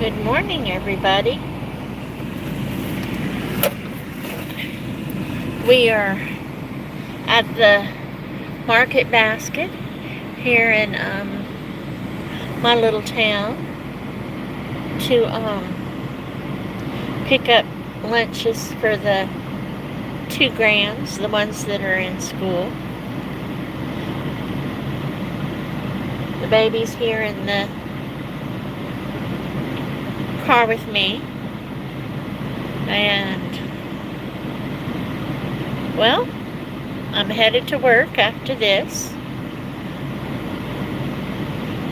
Good morning, everybody. We are at the Market Basket here in my little town to pick up lunches for the 2 grands, the ones that are in school. The baby's here in the car with me, and well, I'm headed to work after this.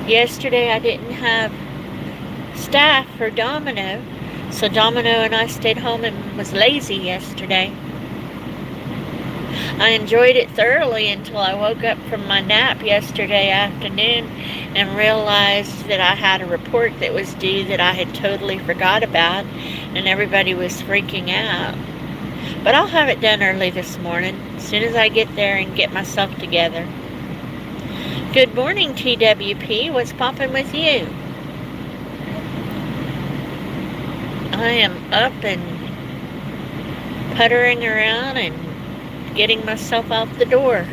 Yesterday I didn't have staff for Domino, so Domino and I stayed home and was lazy yesterday. I enjoyed it thoroughly until I woke up from my nap yesterday afternoon and realized that I had a report that was due that I had totally forgot about, and everybody was freaking out. But I'll have it done early this morning, as soon as I get there and get myself together. Good morning, TWP. What's poppin' with you? I am up and puttering around and getting myself out the door.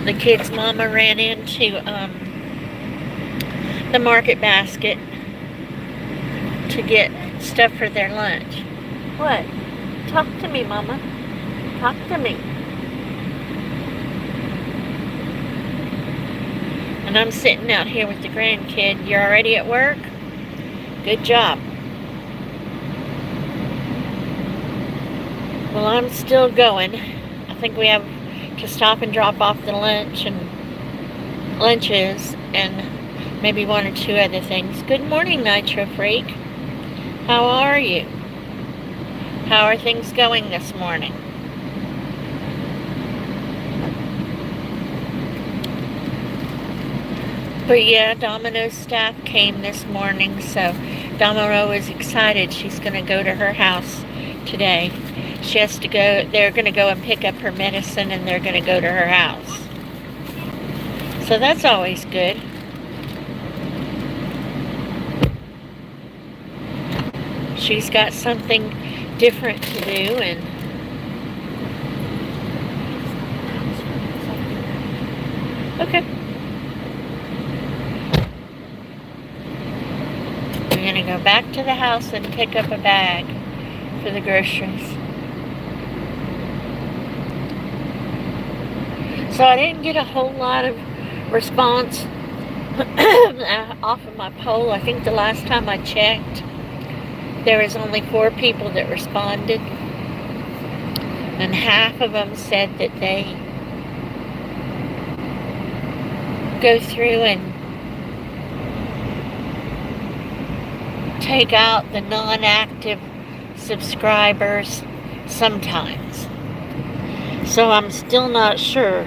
The kids' mama ran into the Market Basket to get stuff for their lunch. What? Talk to me, Mama. Talk to me. And I'm sitting out here with the grandkid. You're already at work? Good job. Well, I'm still going. I think we have to stop and drop off the lunches and maybe one or two other things. Good morning, Nitro Freak. How are you? How are things going this morning? But yeah, Domino's staff came this morning, so Domino is excited. She's going to go to her house today. She has to go, they're going to go and pick up her medicine, and they're going to go to her house. So that's always good. She's got something different to do, and okay. We're going to go back to the house and pick up a bag for the groceries. So I didn't get a whole lot of response off of my poll. I think the last time I checked, there was only 4 people that responded, and half of them said that they go through and take out the non-active subscribers sometimes. So I'm still not sure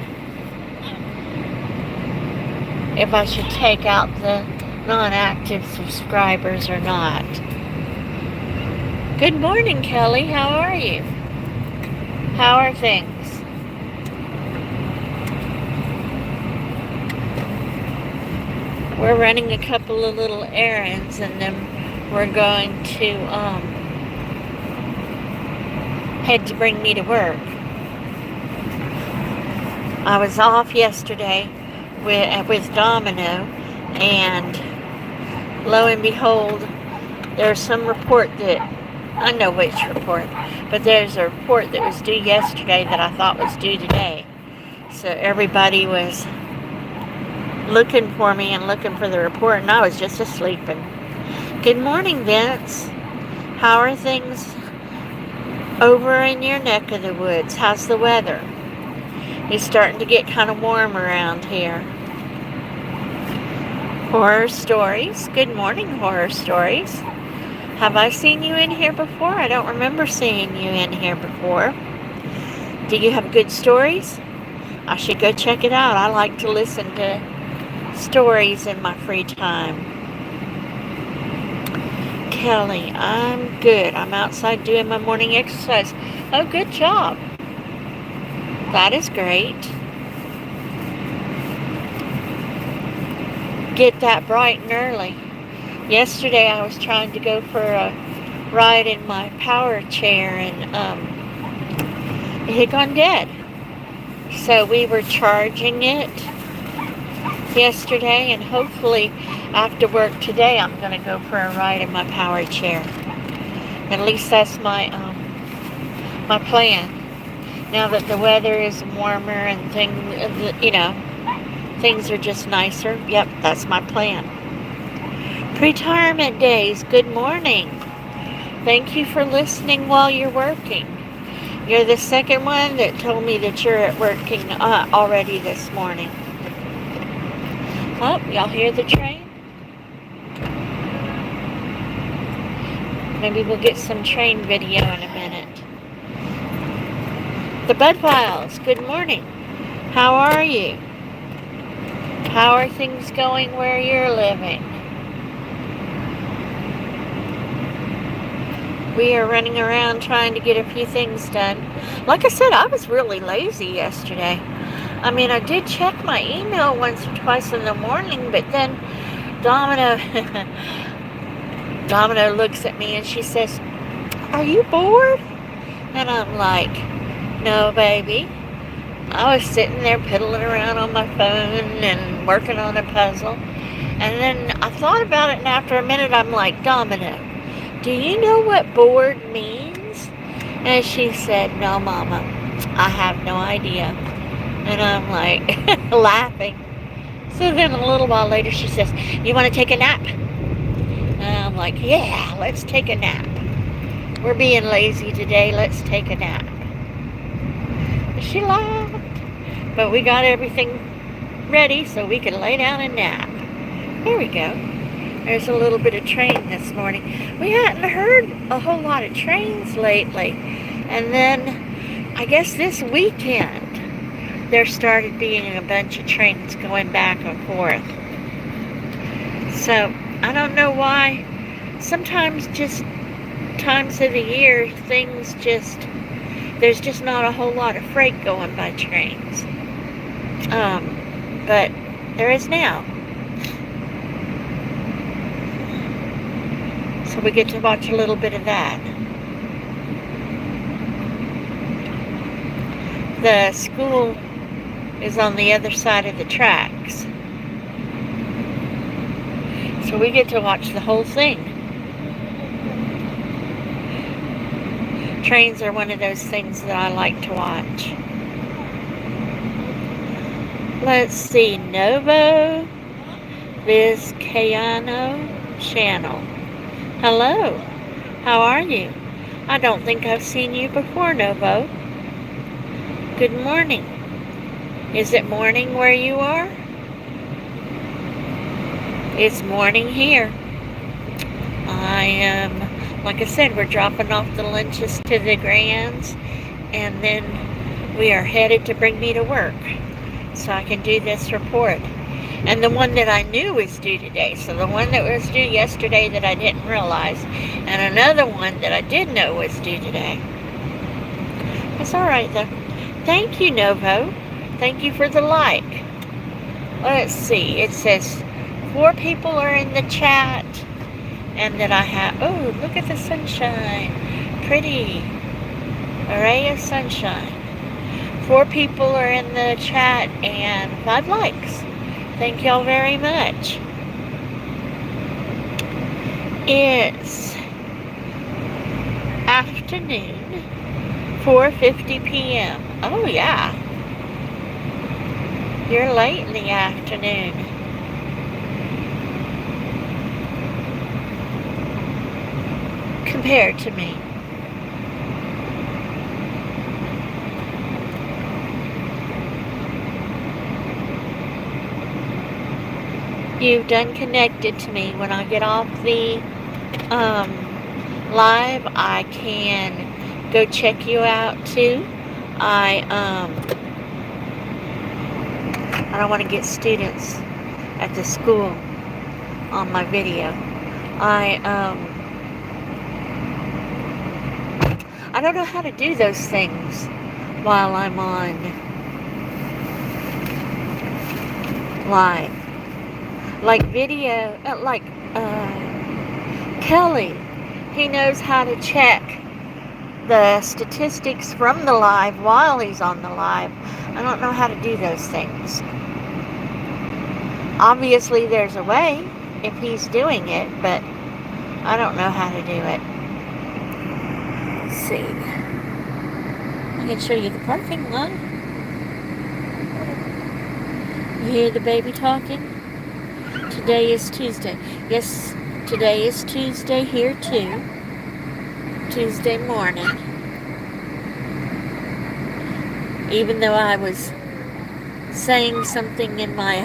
if I should take out the non-active subscribers or not. Good morning, Kelly. How are you? How are things? We're running a couple of little errands, and then we're going to head to bring me to work. I was off yesterday with Domino, and lo and behold, there's some report that, I know which report, but there's a report that was due yesterday that I thought was due today. So everybody was looking for me and looking for the report, and I was just asleep. Good morning, Vince. How are things over in your neck of the woods? How's the weather? It's starting to get kind of warm around here. Horror Stories. Good morning, Horror Stories. Have I seen you in here before? I don't remember seeing you in here before. Do you have good stories? I should go check it out. I like to listen to stories in my free time. Kelly, I'm good. I'm outside doing my morning exercise. Oh, good job. That is great. get that bright and early. Yesterday I was trying to go for a ride in my power chair, and it had gone dead. So we were charging it yesterday, and hopefully after work today I'm going to go for a ride in my power chair. At least that's my plan. Now that the weather is warmer and things are just nicer. Yep, that's my plan. Pre-retirement days, good morning. Thank you for listening while you're working. You're the second one that told me that you're at working already this morning. Oh, y'all hear the train? Maybe we'll get some train video in a minute. The Budfiles, good morning. How are you? How are things going where you're living? We are running around trying to get a few things done. Like I said, I was really lazy yesterday. I mean, I did check my email once or twice in the morning, but then Domino looks at me and she says, "Are you bored?" And I'm like, "No, baby." I was sitting there piddling around on my phone and working on a puzzle. And then I thought about it, and after a minute I'm like, "Domino, do you know what bored means?" And she said, "No, Mama, I have no idea." And I'm like, laughing. So then a little while later she says, "You want to take a nap?" And I'm like, "Yeah, let's take a nap. We're being lazy today, let's take a nap." She laughed. But we got everything ready so we can lay down and nap. Here we go. There's a little bit of train this morning. We hadn't heard a whole lot of trains lately. And then, I guess this weekend, there started being a bunch of trains going back and forth. So, I don't know why. Sometimes just times of the year, there's just not a whole lot of freight going by trains. But there is now. So we get to watch a little bit of that. The school is on the other side of the tracks. So we get to watch the whole thing. Trains are one of those things that I like to watch. Let's see, Novo Vizcayano channel. Hello, how are you? I don't think I've seen you before, Novo. Good morning. Is it morning where you are? It's morning here. Like I said, we're dropping off the lunches to the Grands, and then we are headed to bring me to work so I can do this report. And the one that I knew was due today, so the one that was due yesterday that I didn't realize, and another one that I did know was due today. It's alright though. Thank you, Novo. Thank you for the like. Let's see, it says 4 people are in the chat, and that I have, oh, look at the sunshine. Pretty. A ray of sunshine. 4 people are in the chat and 5 likes. Thank y'all very much. It's afternoon, 4:50 p.m. Oh yeah. You're late in the afternoon. Compared to me. You've done connected to me. When I get off the live, I can go check you out too. I don't want to get students at the school on my video. I don't know how to do those things while I'm on live. like video, Kelly. He knows how to check the statistics from the live while he's on the live. I don't know how to do those things. Obviously, there's a way if he's doing it, but I don't know how to do it. Let's see. I can show you the parking lot. You hear the baby talking? Today is Tuesday. Yes, today is Tuesday here too. Tuesday morning. Even though I was saying something in my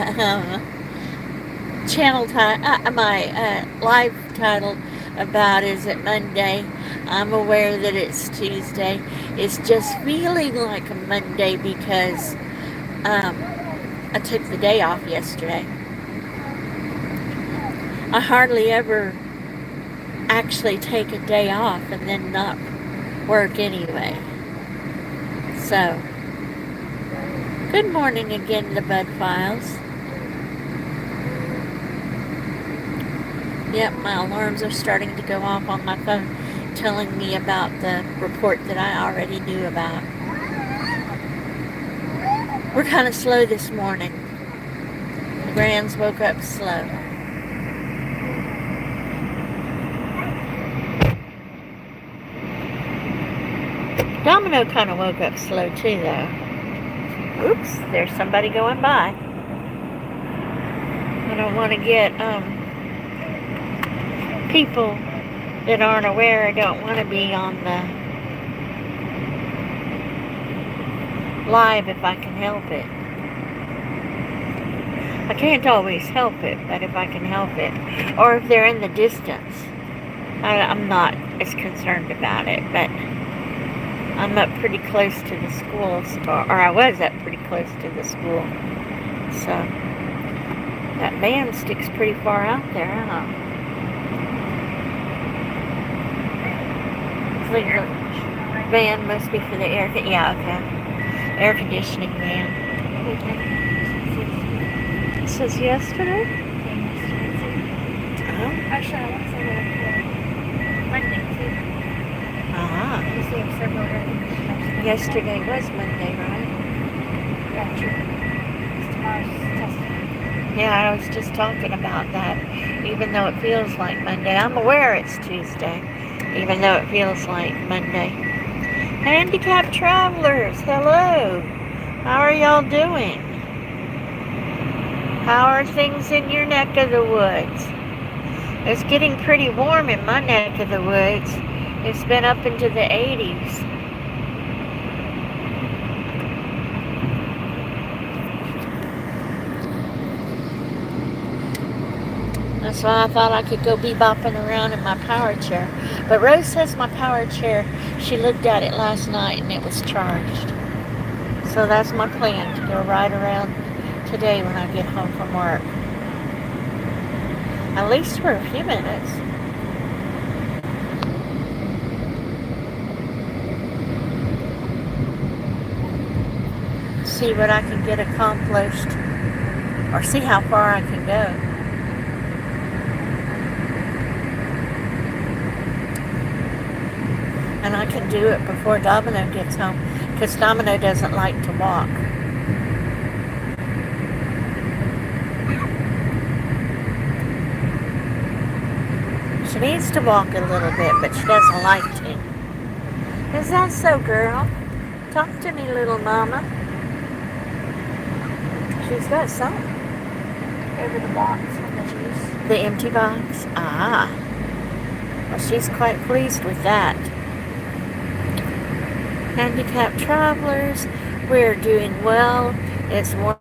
my live title about is it Monday, I'm aware that it's Tuesday. It's just feeling like a Monday because I took the day off yesterday. I hardly ever actually take a day off and then not work anyway. So, good morning again, the Bud Files. Yep, my alarms are starting to go off on my phone, telling me about the report that I already knew about. We're kind of slow this morning. The Grands woke up slow. Domino kind of woke up slow too, though. Oops, there's somebody going by. I don't want to get people that aren't aware. I don't want to be on the live if I can help it. I can't always help it, but if I can help it, or if they're in the distance, I'm not as concerned about it, but I'm up pretty close to the school, or I was up pretty close to the school, so that van sticks pretty far out there, huh? The van must be for the air conditioning van. It says yesterday? Oh. Actually, I want to say that Monday too. Ah. Because they have several Yesterday was Monday, right? Yeah, true. Tomorrow's testing. Yeah, I was just talking about that. Even though it feels like Monday, I'm aware it's Tuesday. Even though it feels like Monday. Handicapped travelers, hello. How are y'all doing? How are things in your neck of the woods? It's getting pretty warm in my neck of the woods. It's been up into the 80s. That's why I thought I could go bebopping around in my power chair. But Rose says my power chair, she looked at it last night and it was charged. So that's my plan, to go ride around today when I get home from work. At least for a few minutes. See what I can get accomplished. Or see how far I can go. And I can do it before Domino gets home, because Domino doesn't like to walk. She needs to walk a little bit, but she doesn't like to. Is that so, girl? Talk to me, little mama. She's got some. Over the box from the juice. The empty box? Ah. Well, she's quite pleased with that. Handicapped travelers, we're doing well. It's warming.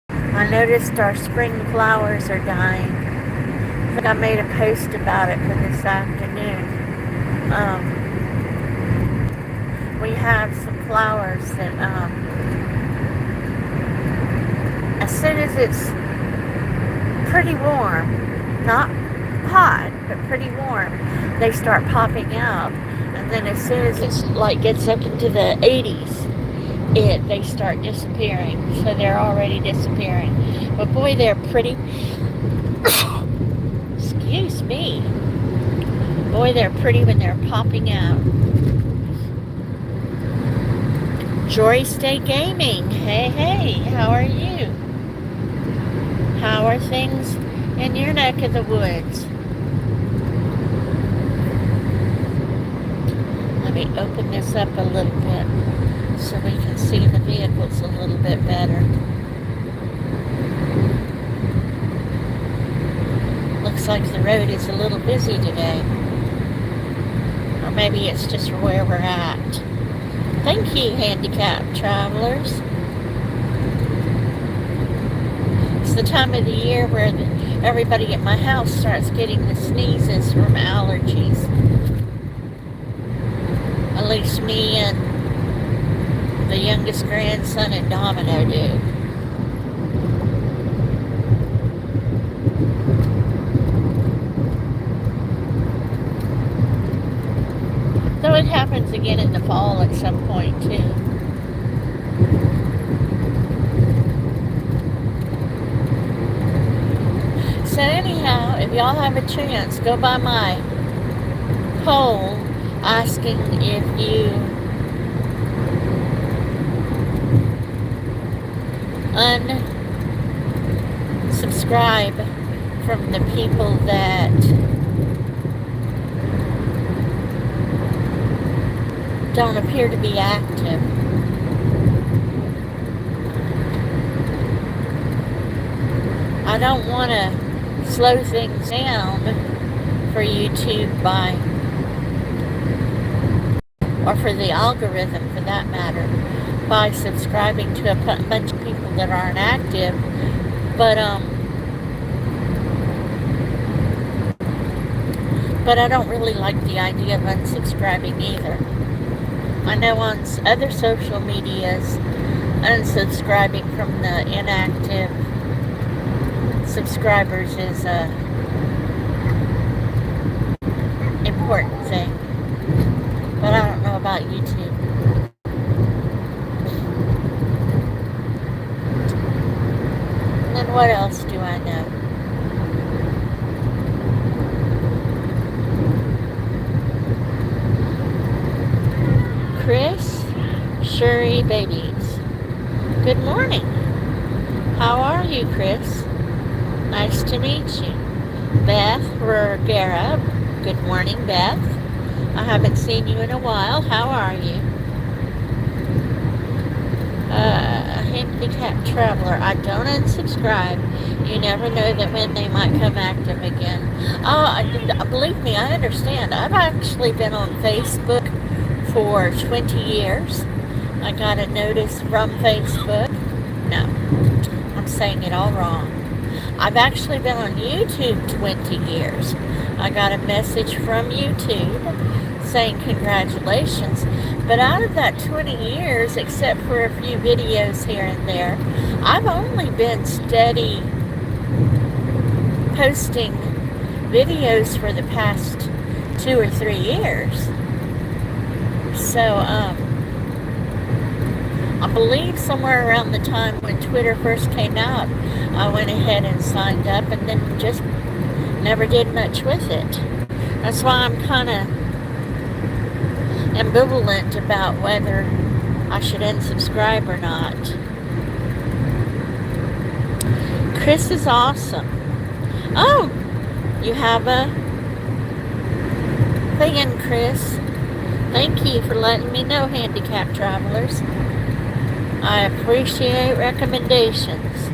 I noticed our spring flowers are dying. I think I made a post about it for this afternoon. We have some flowers that, as soon as it's pretty warm, not hot, but pretty warm, they start popping out. And then as soon as it's like gets up into the 80s, they start disappearing. So they're already disappearing. But boy, they're pretty. Excuse me. Boy, they're pretty when they're popping out. Joy Stay Gaming. Hey, hey, how are you? How are things in your neck of the woods? Let me open this up a little bit so we can see the vehicles a little bit better. Looks like the road is a little busy today. Or maybe it's just where we're at. Thank you, handicapped travelers. It's the time of the year where everybody at my house starts getting the sneezes from allergies. At least me and the youngest grandson and Domino do. Though it happens again in the fall at some point too. So anyhow, if y'all have a chance, go by my poll asking if you unsubscribe from the people that don't appear to be active. I don't want to slow things down for YouTube or for the algorithm for that matter, by subscribing to a bunch of people that aren't active. But I don't really like the idea of unsubscribing either. I know on other social medias, unsubscribing from the inactive subscribers is a important thing. But I don't know about YouTube. And then what else do I know? Chris, Shuri Babies. Good morning. How are you, Chris? Nice to meet you. Beth Vergara. Good morning, Beth. I haven't seen you in a while. How are you? Handicapped traveler. I don't unsubscribe. You never know that when they might come active again. Believe me, I understand. I've actually been on Facebook for 20 years. I got a notice from Facebook. No, I'm saying it all wrong. I've actually been on YouTube 20 years. I got a message from YouTube saying congratulations. But out of that 20 years, except for a few videos here and there, I've only been steady posting videos for the past 2 or 3 years. So, I believe somewhere around the time when Twitter first came out, I went ahead and signed up and then just never did much with it. That's why I'm kind of ambivalent about whether I should unsubscribe or not. Chris is awesome. Oh, you have a thing, Chris. Thank you for letting me know, handicapped travelers. I appreciate recommendations.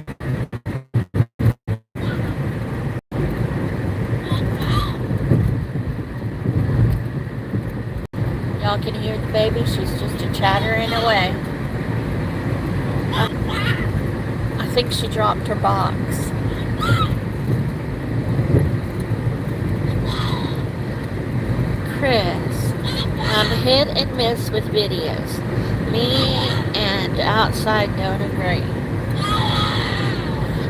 Y'all can hear the baby. She's just a chattering away. I think she dropped her box. Chris, I'm hit and miss with videos. Me and outside don't agree.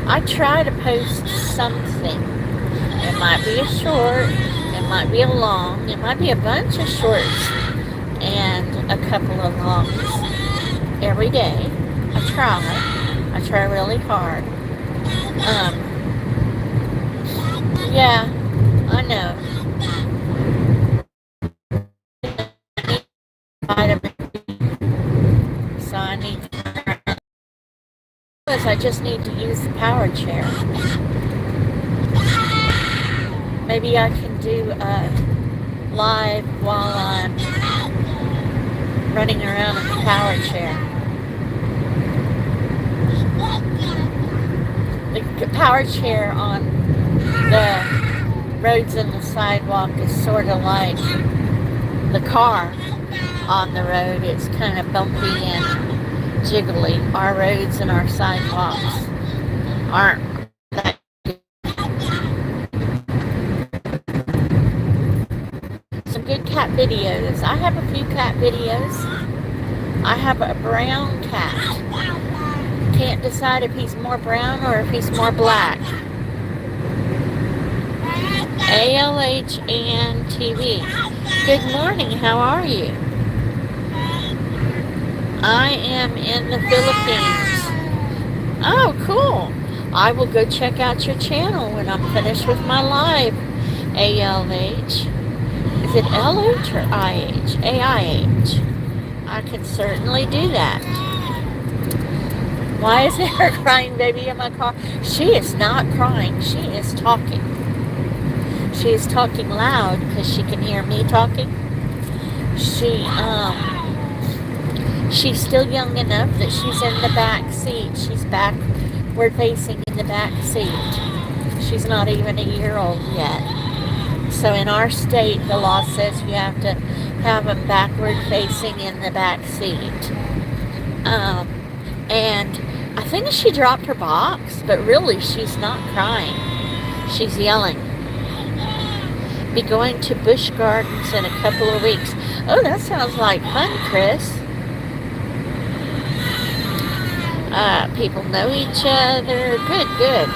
I try to post something. It might be a short, it might be a long, it might be a bunch of shorts and a couple of longs. every day. I try. I try really hard. Yeah, I know. Vitamin D, so I need. I just need to use the power chair. Maybe I can do live while I'm running around in the power chair. The power chair on the roads and the sidewalk is sort of like the car on the road. It's kind of bumpy and jiggly. Our roads and our sidewalks aren't that good. Some good cat videos. I have a few cat videos. I have a brown cat. Can't decide if he's more brown or if he's more black. ALH and TV. Good morning, how are you? I am in the Philippines. Oh, cool. I will go check out your channel when I'm finished with my live. ALH. Is it LH or IH? AIH. I can certainly do that. Why is there a crying baby in my car? She is not crying. She is talking. She is talking loud because she can hear me talking. She's still young enough that she's in the back seat. She's backward facing in the back seat. She's not even a year old yet. So in our state, the law says you have to have them backward facing in the back seat. And I think she dropped her box, but really she's not crying. She's yelling. Be going to Busch Gardens in a couple of weeks. Oh, that sounds like fun, Chris. People know each other. Good, good.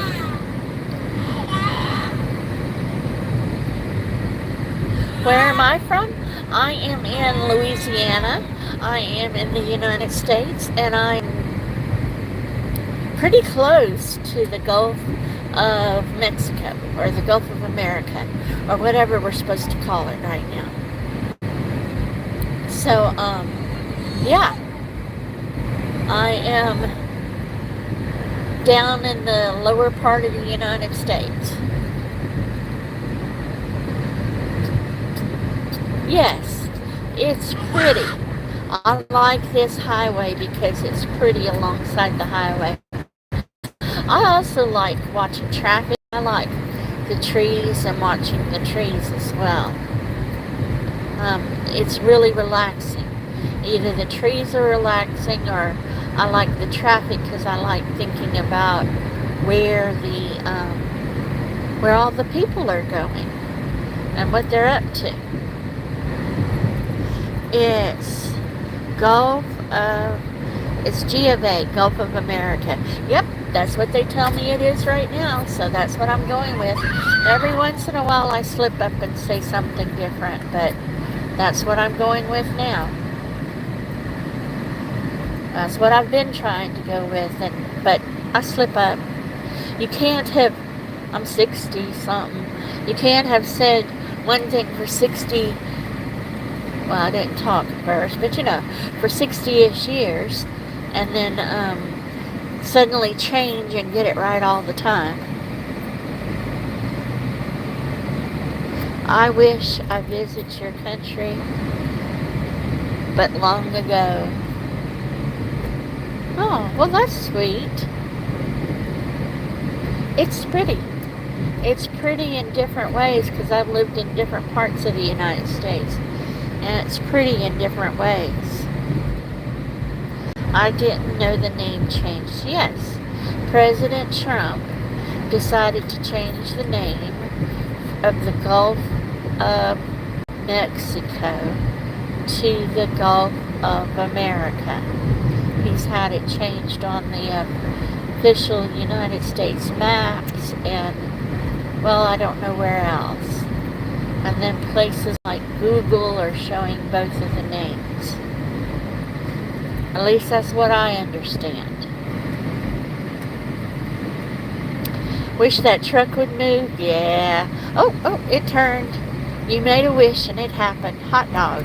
Where am I from? I am in Louisiana. I am in the United States, and I'm pretty close to the Gulf of Mexico, or the Gulf of America, or whatever we're supposed to call it right now. So, yeah, I am down in the lower part of the United States. Yes, it's pretty. I like this highway because it's pretty alongside the highway. I also like watching traffic. I like the trees and watching the trees as well. It's really relaxing. Either the trees are relaxing, or I like the traffic because I like thinking about where all the people are going and what they're up to. It's it's G of A, Gulf of America. Yep, that's what they tell me it is right now, so that's what I'm going with. Every once in a while I slip up and say something different, but that's what I'm going with now. That's what I've been trying to go with, but I slip up. You can't have, I'm 60 something, you can't have said one thing for 60, well, I didn't talk first, but for 60-ish years, and then suddenly change and get it right all the time. I wish I visited your country, but long ago. Oh, well, that's sweet. It's pretty. It's pretty in different ways because I've lived in different parts of the United States, and it's pretty in different ways. I didn't know the name changed. Yes, President Trump decided to change the name of the Gulf of Mexico to the Gulf of America. He's had it changed on the official United States maps, and, well, I don't know where else. And then places like Google are showing both of the names. At least that's what I understand. Wish that truck would move. Yeah. Oh, it turned. You made a wish and it happened. Hot dog.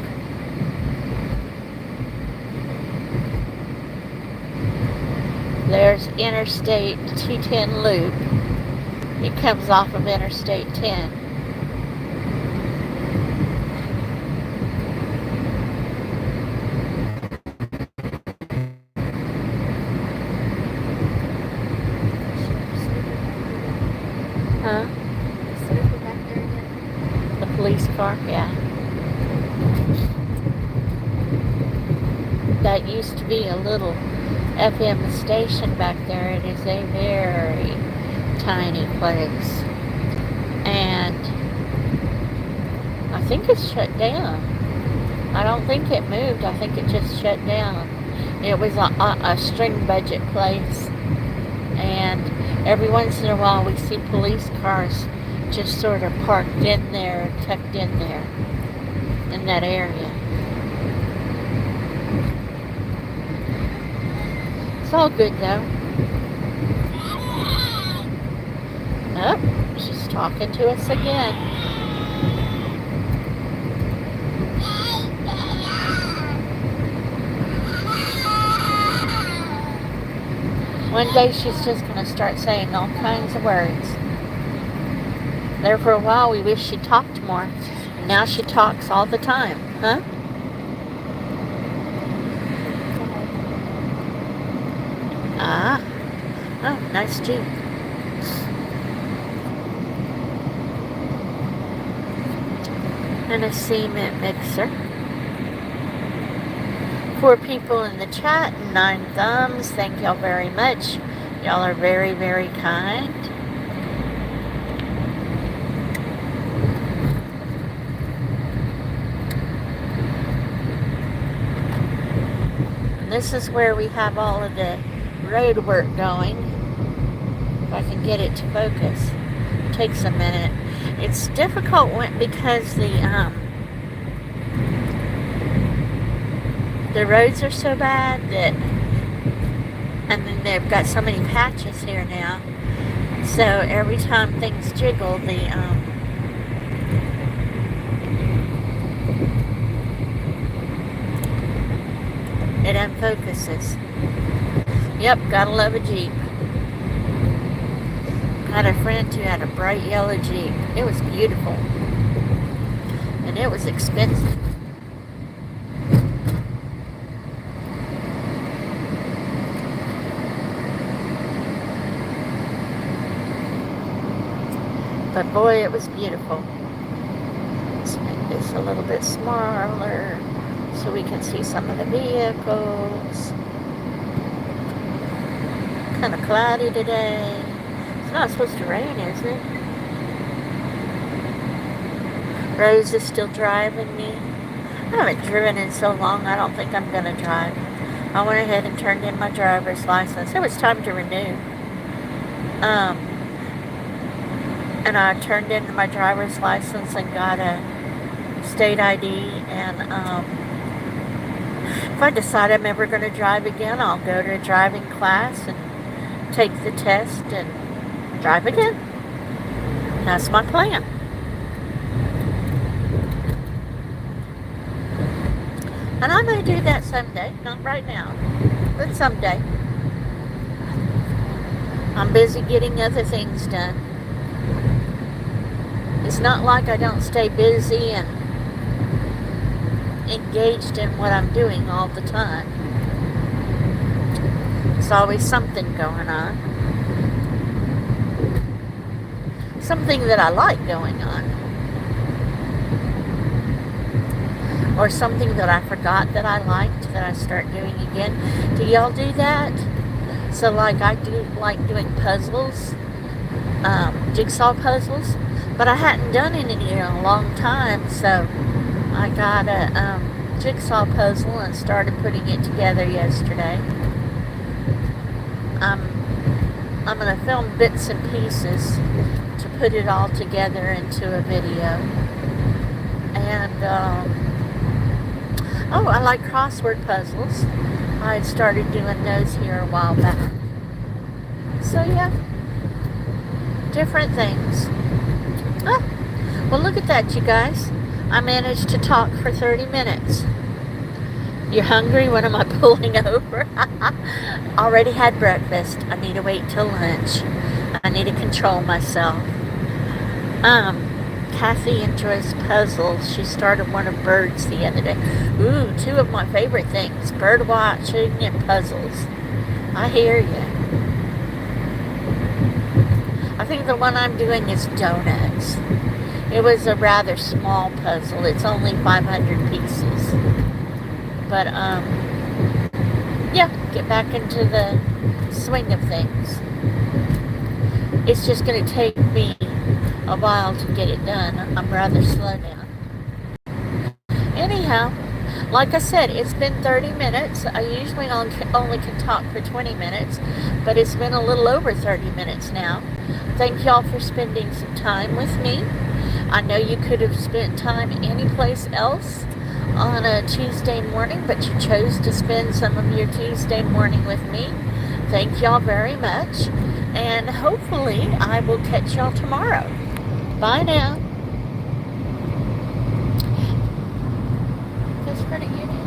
There's Interstate 210 loop. It comes off of Interstate 10. Huh? Circle back there again. The police car? Yeah. That used to be a little FM station back there. It is a very tiny place. And I think it's shut down. I don't think it moved. I think it just shut down. It was a string budget place. And every once in a while we see police cars just sort of parked in there, tucked in there, in that area. It's all good though. Oh, she's talking to us again. One day she's just going to start saying all kinds of words. There for a while we wish she talked more. Now she talks all the time, huh? Ah. Oh, nice Jeep. And a cement mixer. 4 people in the chat, 9 thumbs. Thank y'all very much. Y'all are very, very kind. And this is where we have all of the road work going. If I can get it to focus. It takes a minute. It's difficult because the roads are so bad that, and then they've got so many patches here now, so every time things jiggle, it unfocuses. Yep, gotta love a Jeep. Had a friend who had a bright yellow Jeep. It was beautiful, and it was expensive. But boy, it was beautiful. Let's make this a little bit smaller so we can see some of the vehicles. Kind of cloudy today. It's not supposed to rain, is it? Rose is still driving me. I haven't driven in so long, I don't think I'm going to drive. I went ahead and turned in my driver's license. It was time to renew. And I turned in my driver's license and got a state ID. And if I decide I'm ever going to drive again, I'll go to a driving class and take the test and drive again. That's my plan. And I may do that someday. Not right now, but someday. I'm busy getting other things done. It's not like I don't stay busy and engaged in what I'm doing all the time. There's always something going on. Something that I like going on. Or something that I forgot that I liked that I start doing again. Do y'all do that? So like I do like doing puzzles, jigsaw puzzles. But I hadn't done any in a long time, so I got a jigsaw puzzle and started putting it together yesterday. I'm going to film bits and pieces to put it all together into a video. And, I like crossword puzzles. I had started doing those here a while back. So yeah, different things. Ah, well, look at that, you guys. I managed to talk for 30 minutes. You're hungry? What am I pulling over? Already had breakfast. I need to wait till lunch. I need to control myself. Kathy enjoys puzzles. She started one of birds the other day. Ooh, two of my favorite things, bird watching and puzzles. I hear you. I think the one I'm doing is donuts. It was a rather small puzzle. It's only 500 pieces. But, yeah, get back into the swing of things. It's just going to take me a while to get it done. I'm rather slow now. Anyhow, like I said, it's been 30 minutes. I usually only can talk for 20 minutes, but it's been a little over 30 minutes now. Thank y'all for spending some time with me. I know you could have spent time anyplace else on a Tuesday morning, but you chose to spend some of your Tuesday morning with me. Thank y'all very much, and hopefully I will catch y'all tomorrow. Bye now. That's pretty good.